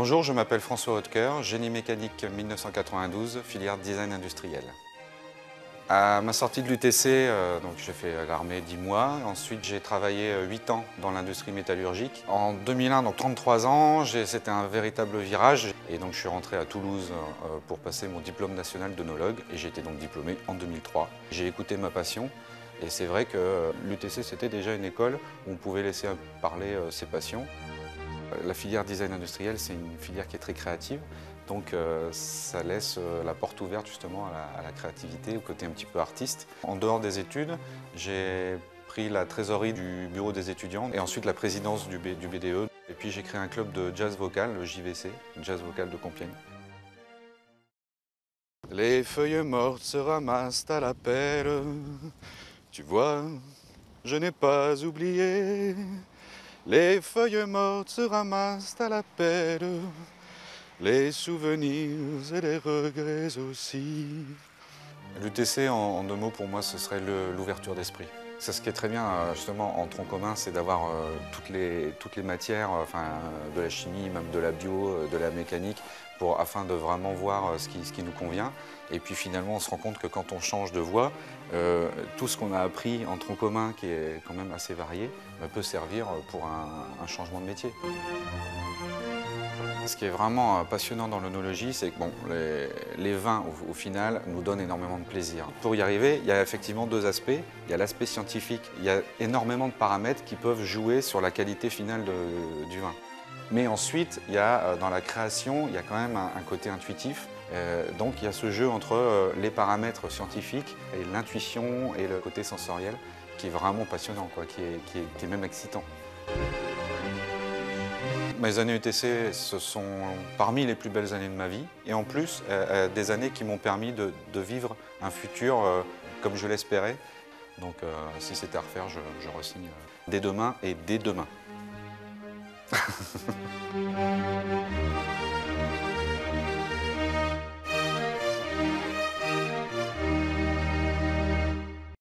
Bonjour, je m'appelle François Hautecoeur, génie mécanique 1992, filière design industriel. À ma sortie de l'UTC, j'ai fait l'armée 10 mois. Ensuite, j'ai travaillé 8 ans dans l'industrie métallurgique. En 2001, donc 33 ans, c'était un véritable virage. Et donc, je suis rentré à Toulouse pour passer mon diplôme national d'œnologue. Et j'ai été donc diplômé en 2003. J'ai écouté ma passion. Et c'est vrai que l'UTC, c'était déjà une école où on pouvait laisser parler ses passions. La filière design industriel, c'est une filière qui est très créative, donc ça laisse la porte ouverte justement à la créativité, au côté un petit peu artiste. En dehors des études, j'ai pris la trésorerie du bureau des étudiants et ensuite la présidence du BDE. Et puis j'ai créé un club de jazz vocal, le JVC, Jazz Vocal de Compiègne. Les feuilles mortes se ramassent à la pelle, tu vois, je n'ai pas oublié. Les feuilles mortes se ramassent à la pelle, les souvenirs et les regrets aussi. L'UTC, en 2 mots, pour moi, ce serait l'ouverture d'esprit. C'est ce qui est très bien, justement, en tronc commun, c'est d'avoir toutes les matières, de la chimie, même de la bio, de la mécanique, afin de vraiment voir ce qui nous convient. Et puis finalement, on se rend compte que quand on change de voie, tout ce qu'on a appris en tronc commun, qui est quand même assez varié, peut servir pour un changement de métier. Ce qui est vraiment passionnant dans l'œnologie, c'est que les vins, au final, nous donnent énormément de plaisir. Pour y arriver, il y a effectivement 2 aspects. Il y a l'aspect scientifique. Il y a énormément de paramètres qui peuvent jouer sur la qualité finale du vin. Mais ensuite, dans la création, il y a quand même un côté intuitif. Donc il y a ce jeu entre les paramètres scientifiques et l'intuition et le côté sensoriel qui est vraiment passionnant, quoi, qui est même excitant. Mes années UTC, ce sont parmi les plus belles années de ma vie. Et en plus, des années qui m'ont permis de vivre un futur comme je l'espérais. Donc si c'était à refaire, je re-signe dès demain et dès demain.